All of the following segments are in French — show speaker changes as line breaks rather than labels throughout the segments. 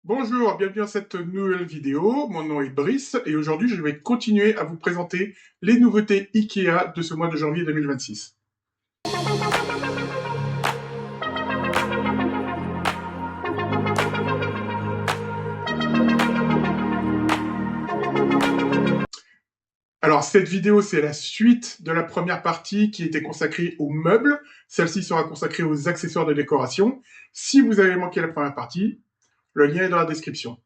Bonjour, bienvenue dans cette nouvelle vidéo. Mon nom est Brice et aujourd'hui je vais continuer à vous présenter les nouveautés IKEA de ce mois de janvier 2026. Alors cette vidéo c'est la suite de la première partie qui était consacrée aux meubles. Celle-ci sera consacrée aux accessoires de décoration. Si vous avez manqué la première partie, le lien est dans la description.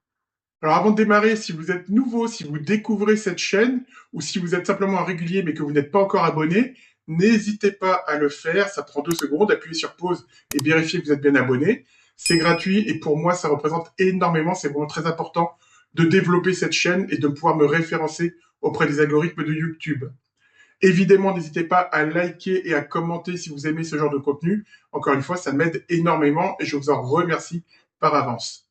Alors avant de démarrer, si vous êtes nouveau, si vous découvrez cette chaîne, ou si vous êtes simplement un régulier mais que vous n'êtes pas encore abonné, n'hésitez pas à le faire, ça prend 2 secondes, appuyez sur pause et vérifiez que vous êtes bien abonné. C'est gratuit et pour moi ça représente énormément, c'est vraiment très important de développer cette chaîne et de pouvoir me référencer auprès des algorithmes de YouTube. Évidemment, n'hésitez pas à liker et à commenter si vous aimez ce genre de contenu. Encore une fois, ça m'aide énormément et je vous en remercie par avance.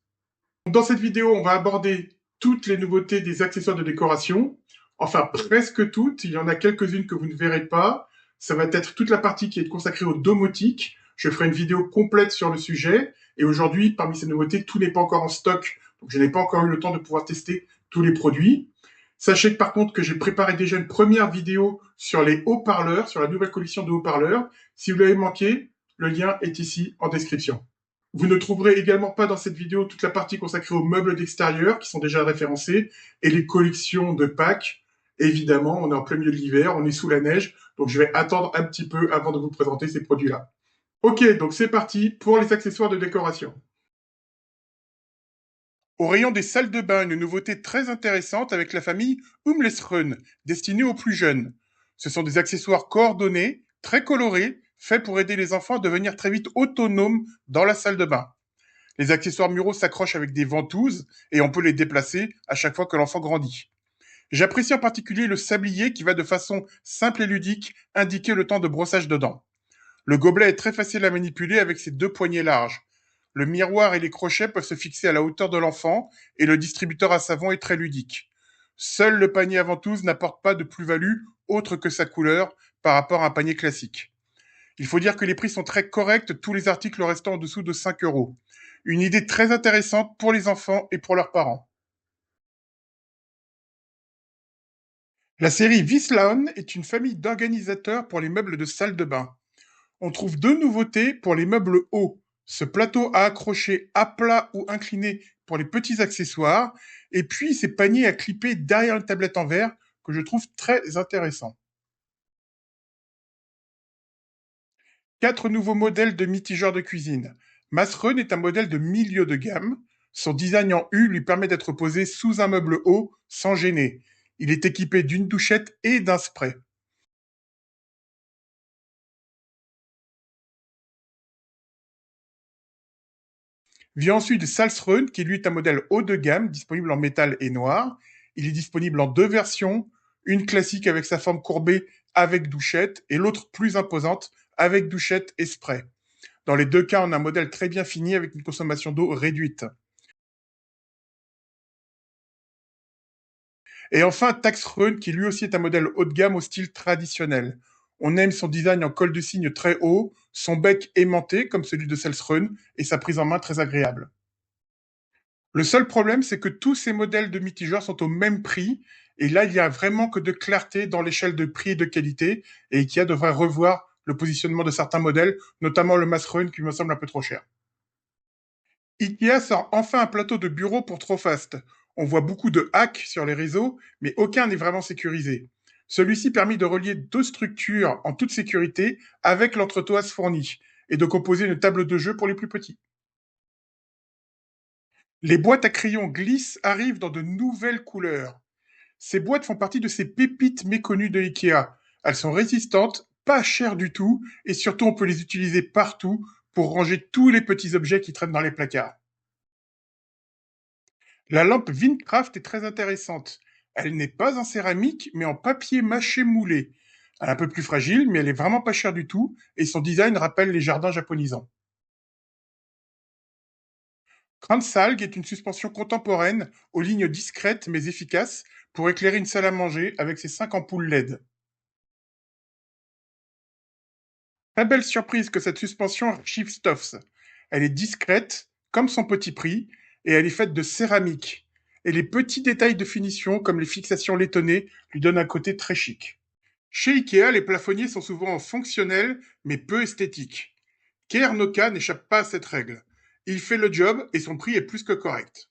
Dans cette vidéo, on va aborder toutes les nouveautés des accessoires de décoration. Enfin, presque toutes. Il y en a quelques-unes que vous ne verrez pas. Ça va être toute la partie qui est consacrée au domotique. Je ferai une vidéo complète sur le sujet. Et aujourd'hui, parmi ces nouveautés, tout n'est pas encore en stock. Donc, je n'ai pas encore eu le temps de pouvoir tester tous les produits. Sachez que par contre que j'ai préparé déjà une première vidéo sur les haut-parleurs, sur la nouvelle collection de haut-parleurs. Si vous l'avez manqué, le lien est ici en description. Vous ne trouverez également pas dans cette vidéo toute la partie consacrée aux meubles d'extérieur qui sont déjà référencés et les collections de Pâques. Évidemment, on est en plein milieu de l'hiver, on est sous la neige, donc je vais attendre un petit peu avant de vous présenter ces produits-là. Ok, donc c'est parti pour les accessoires de décoration. Au rayon des salles de bain, une nouveauté très intéressante avec la famille Umlesrun, destinée aux plus jeunes. Ce sont des accessoires coordonnés, très colorés, faits pour aider les enfants à devenir très vite autonomes dans la salle de bain. Les accessoires muraux s'accrochent avec des ventouses et on peut les déplacer à chaque fois que l'enfant grandit. J'apprécie en particulier le sablier qui va de façon simple et ludique indiquer le temps de brossage de dents. Le gobelet est très facile à manipuler avec ses 2 poignées larges. Le miroir et les crochets peuvent se fixer à la hauteur de l'enfant et le distributeur à savon est très ludique. Seul le panier à ventouse n'apporte pas de plus-value autre que sa couleur par rapport à un panier classique. Il faut dire que les prix sont très corrects, tous les articles restant en dessous de 5 euros. Une idée très intéressante pour les enfants et pour leurs parents. La série Vislaon est une famille d'organisateurs pour les meubles de salle de bain. On trouve 2 nouveautés pour les meubles hauts. Ce plateau à accrocher à plat ou incliné pour les petits accessoires, et puis ces paniers à clipper derrière une tablette en verre que je trouve très intéressant. 4 nouveaux modèles de mitigeurs de cuisine. Masrun est un modèle de milieu de gamme. Son design en U lui permet d'être posé sous un meuble haut sans gêner. Il est équipé d'une douchette et d'un spray. Vient ensuite Salsrun, qui lui est un modèle haut de gamme, disponible en métal et noir. Il est disponible en 2 versions, une classique avec sa forme courbée avec douchette et l'autre plus imposante avec douchette et spray. Dans les 2 cas, on a un modèle très bien fini avec une consommation d'eau réduite. Et enfin, Taxrun, qui lui aussi est un modèle haut de gamme au style traditionnel. On aime son design en col de cygne très haut, son bec aimanté comme celui de Selsrun et sa prise en main très agréable. Le seul problème, c'est que tous ces modèles de mitigeurs sont au même prix et là, il y a vraiment que de clarté dans l'échelle de prix et de qualité et IKEA devrait revoir le positionnement de certains modèles, notamment le Masrun qui me semble un peu trop cher. IKEA sort enfin un plateau de bureau pour Trofast. On voit beaucoup de hacks sur les réseaux, mais aucun n'est vraiment sécurisé. Celui-ci permet de relier 2 structures en toute sécurité avec l'entretoise fournie et de composer une table de jeu pour les plus petits. Les boîtes à crayons glisse arrivent dans de nouvelles couleurs. Ces boîtes font partie de ces pépites méconnues de IKEA. Elles sont résistantes, pas chères du tout, et surtout on peut les utiliser partout pour ranger tous les petits objets qui traînent dans les placards. La lampe Windcraft est très intéressante. Elle n'est pas en céramique, mais en papier mâché moulé. Elle est un peu plus fragile, mais elle est vraiment pas chère du tout, et son design rappelle les jardins japonisants. Kransalg est une suspension contemporaine aux lignes discrètes mais efficaces pour éclairer une salle à manger avec ses 5 ampoules LED. Très belle surprise que cette suspension Shift Stuffs. Elle est discrète, comme son petit prix. et elle est faite de céramique. Et les petits détails de finition, comme les fixations laitonnées, lui donnent un côté très chic. Chez Ikea, les plafonniers sont souvent fonctionnels, mais peu esthétiques. Keernoka n'échappe pas à cette règle. Il fait le job et son prix est plus que correct.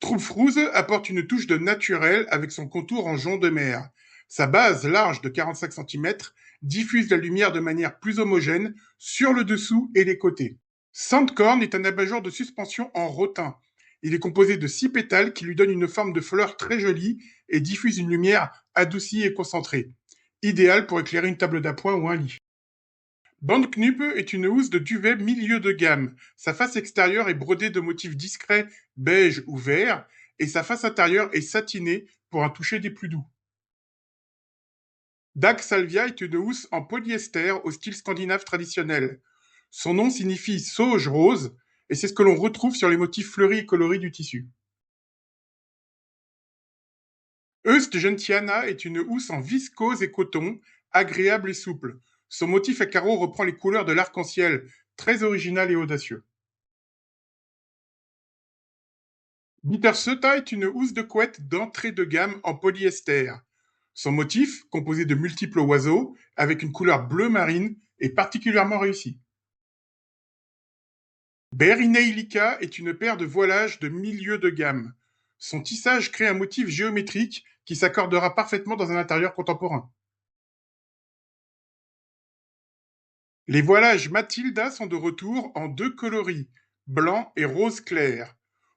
Troupfrouz apporte une touche de naturel avec son contour en jonc de mer. Sa base large de 45 cm diffuse la lumière de manière plus homogène sur le dessous et les côtés. Sandcorn est un abat-jour de suspension en rotin. Il est composé de 6 pétales qui lui donnent une forme de fleur très jolie et diffuse une lumière adoucie et concentrée. Idéal pour éclairer une table d'appoint ou un lit. Bandknupe est une housse de duvet milieu de gamme. Sa face extérieure est brodée de motifs discrets beige ou vert et sa face intérieure est satinée pour un toucher des plus doux. Dag Salvia est une housse en polyester au style scandinave traditionnel. Son nom signifie sauge rose et c'est ce que l'on retrouve sur les motifs fleuris et coloris du tissu. Eust Gentiana est une housse en viscose et coton, agréable et souple. Son motif à carreaux reprend les couleurs de l'arc-en-ciel, très original et audacieux. Bittersöta est une housse de couette d'entrée de gamme en polyester. Son motif, composé de multiples oiseaux, avec une couleur bleu marine, est particulièrement réussi. Berineilika est une paire de voilages de milieu de gamme. Son tissage crée un motif géométrique qui s'accordera parfaitement dans un intérieur contemporain. Les voilages Matilda sont de retour en deux coloris, blanc et rose clair.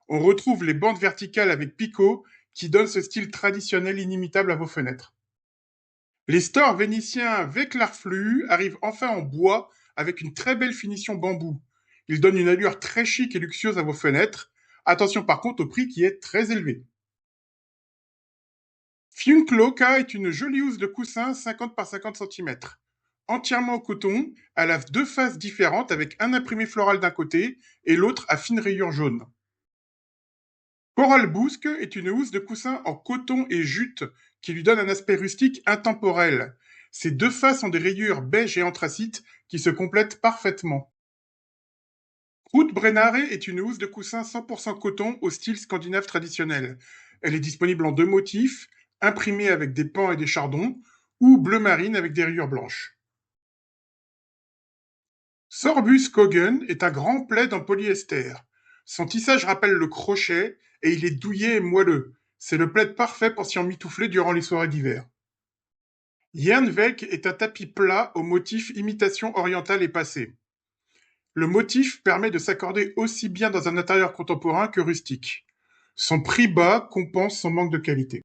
On retrouve les bandes verticales avec picot qui donnent ce style traditionnel inimitable à vos fenêtres. Les stores vénitiens Veclarflu arrivent enfin en bois avec une très belle finition bambou. Ils donnent une allure très chic et luxueuse à vos fenêtres. Attention par contre au prix qui est très élevé. Fiunkloka est une jolie housse de coussin 50 par 50 cm. Entièrement en coton, elle a deux faces différentes avec un imprimé floral d'un côté et l'autre à fine rayure jaune. Coral Bousque est une housse de coussin en coton et jute qui lui donne un aspect rustique intemporel. Ses deux faces ont des rayures beige et anthracite qui se complètent parfaitement. Ruth Brennare est une housse de coussin 100% coton au style scandinave traditionnel. Elle est disponible en deux motifs, imprimée avec des pans et des chardons, ou bleu marine avec des rayures blanches. Sorbus Kogen est un grand plaid en polyester. Son tissage rappelle le crochet et il est douillet et moelleux. C'est le plaid parfait pour s'y emmitoufler durant les soirées d'hiver. Jernvek est un tapis plat au motif imitation orientale et passé. Le motif permet de s'accorder aussi bien dans un intérieur contemporain que rustique. Son prix bas compense son manque de qualité.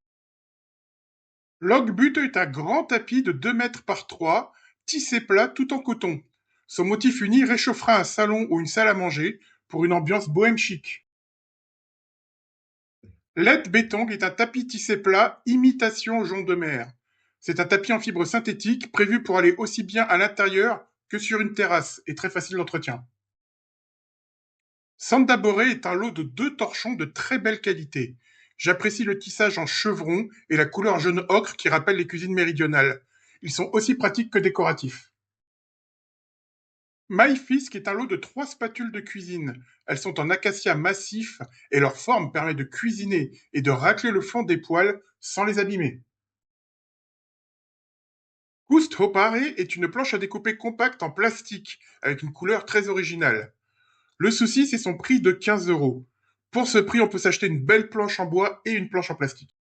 Logbut est un grand tapis de 2 mètres par 3, tissé plat tout en coton. Son motif uni réchauffera un salon ou une salle à manger pour une ambiance bohème chic. Led Betong est un tapis tissé plat imitation jonc de mer. C'est un tapis en fibre synthétique prévu pour aller aussi bien à l'intérieur que sur une terrasse et très facile d'entretien. Sandabore est un lot de 2 torchons de très belle qualité. J'apprécie le tissage en chevron et la couleur jaune ocre qui rappelle les cuisines méridionales. Ils sont aussi pratiques que décoratifs. MyFisk est un lot de 3 spatules de cuisine. Elles sont en acacia massif et leur forme permet de cuisiner et de racler le fond des poêles sans les abîmer. Kust Hopare est une planche à découper compacte en plastique avec une couleur très originale. Le souci, c'est son prix de 15 €. Pour ce prix, on peut s'acheter une belle planche en bois et une planche en plastique.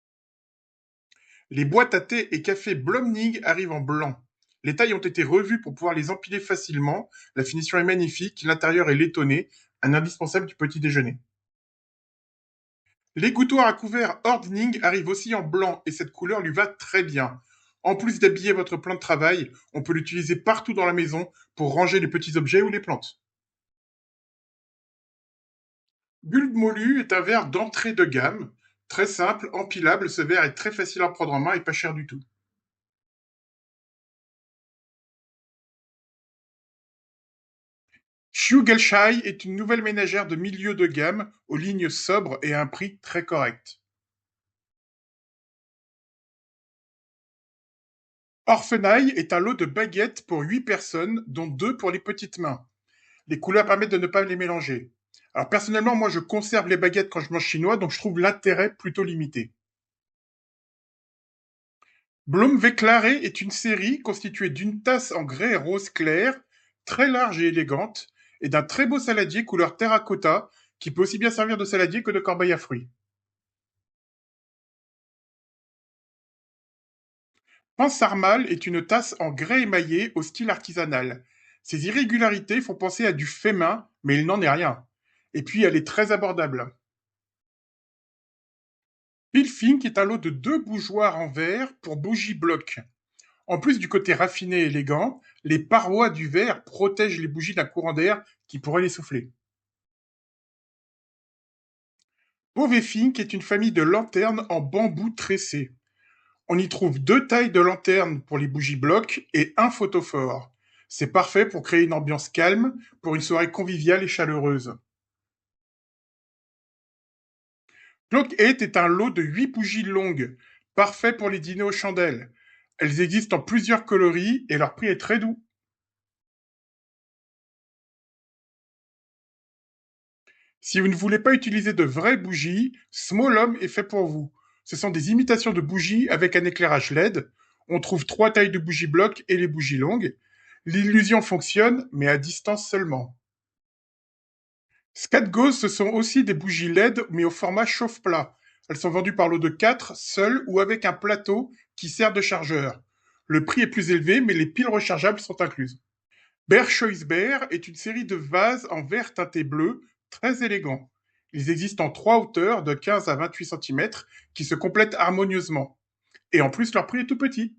Les boîtes à thé et café Blomning arrivent en blanc. Les tailles ont été revues pour pouvoir les empiler facilement. La finition est magnifique, l'intérieur est laitonné, un indispensable du petit déjeuner. L'égouttoir à couvert Ordning arrive aussi en blanc et cette couleur lui va très bien. En plus d'habiller votre plan de travail, on peut l'utiliser partout dans la maison pour ranger les petits objets ou les plantes. Bulbe Molu est un verre d'entrée de gamme. Très simple, empilable, ce verre est très facile à prendre en main et pas cher du tout. Schugelschei est une nouvelle ménagère de milieu de gamme aux lignes sobres et à un prix très correct. Orphenaille est un lot de baguettes pour 8 personnes, dont 2 pour les petites mains. Les couleurs permettent de ne pas les mélanger. Alors personnellement, moi je conserve les baguettes quand je mange chinois, donc je trouve l'intérêt plutôt limité. Blomveclare est une série constituée d'une tasse en grès et rose clair, très large et élégante, et d'un très beau saladier couleur terracotta, qui peut aussi bien servir de saladier que de corbeille à fruits. Pansarmal est une tasse en grès émaillé au style artisanal. Ses irrégularités font penser à du fait main, mais il n'en est rien. Et puis elle est très abordable. Pilfink est un lot de 2 bougeoirs en verre pour bougies bloc. En plus du côté raffiné et élégant, les parois du verre protègent les bougies d'un courant d'air qui pourrait les souffler. Povefink est une famille de lanternes en bambou tressé. On y trouve 2 tailles de lanternes pour les bougies blocs et un photophore. C'est parfait pour créer une ambiance calme pour une soirée conviviale et chaleureuse. Clock 8 est un lot de 8 bougies longues, parfait pour les dîners aux chandelles. Elles existent en plusieurs coloris et leur prix est très doux. Si vous ne voulez pas utiliser de vraies bougies, Small Home est fait pour vous. Ce sont des imitations de bougies avec un éclairage LED. On trouve 3 tailles de bougies blocs et les bougies longues. L'illusion fonctionne, mais à distance seulement. Scatgos, ce sont aussi des bougies LED, mais au format chauffe-plat. Elles sont vendues par lot de 4, seules ou avec un plateau qui sert de chargeur. Le prix est plus élevé, mais les piles rechargeables sont incluses. Bear Choice Bear est une série de vases en verre teinté bleu, très élégants. Ils existent en 3 hauteurs de 15 à 28 cm qui se complètent harmonieusement. Et en plus, leur prix est tout petit.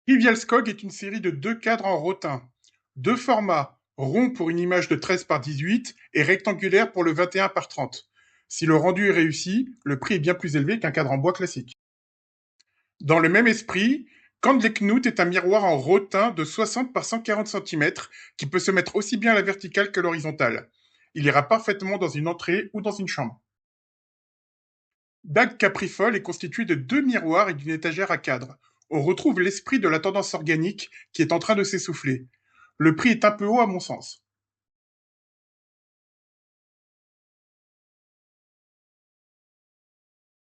Trivial Skog est une série de 2 cadres en rotin. 2 formats, rond pour une image de 13 par 18 et rectangulaire pour le 21 par 30. Si le rendu est réussi, le prix est bien plus élevé qu'un cadre en bois classique. Dans le même esprit, Knut est un miroir en rotin de 60 par 140 cm qui peut se mettre aussi bien à la verticale qu'à l'horizontale. Il ira parfaitement dans une entrée ou dans une chambre. Dag Caprifol est constitué de 2 miroirs et d'une étagère à cadre. On retrouve l'esprit de la tendance organique qui est en train de s'essouffler. Le prix est un peu haut à mon sens.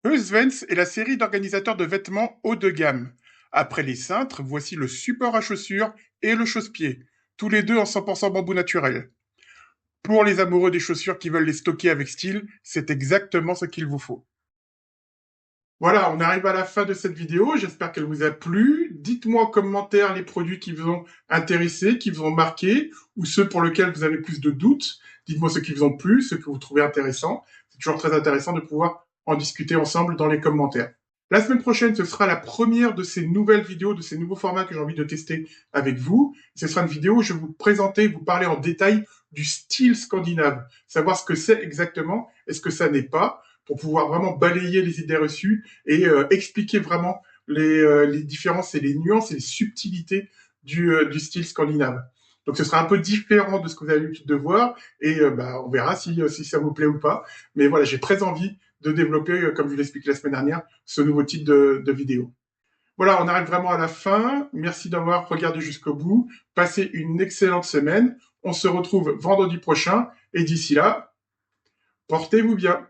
Heusvens est la série d'organisateurs de vêtements haut de gamme. Après les cintres, voici le support à chaussures et le chausse-pied, tous les deux en 100% bambou naturel. Pour les amoureux des chaussures qui veulent les stocker avec style, c'est exactement ce qu'il vous faut. Voilà, on arrive à la fin de cette vidéo. J'espère qu'elle vous a plu. Dites-moi en commentaire les produits qui vous ont intéressé, qui vous ont marqué, ou ceux pour lesquels vous avez plus de doutes. Dites-moi ceux qui vous ont plu, ceux que vous trouvez intéressants. C'est toujours très intéressant de pouvoir en discuter ensemble dans les commentaires. La semaine prochaine, ce sera la première de ces nouvelles vidéos, de ces nouveaux formats que j'ai envie de tester avec vous. Ce sera une vidéo où je vais vous présenter, vous parler en détail du style scandinave, savoir ce que c'est exactement et ce que ça n'est pas, pour pouvoir vraiment balayer les idées reçues et expliquer vraiment les différences et les nuances et les subtilités du style scandinave. Donc ce sera un peu différent de ce que vous avez l'habitude de voir et on verra si ça vous plaît ou pas. Mais voilà, j'ai très envie de développer, comme je vous l'expliquais la semaine dernière, ce nouveau type de vidéo. Voilà, on arrive vraiment à la fin. Merci d'avoir regardé jusqu'au bout. Passez une excellente semaine. On se retrouve vendredi prochain et d'ici là, portez-vous bien.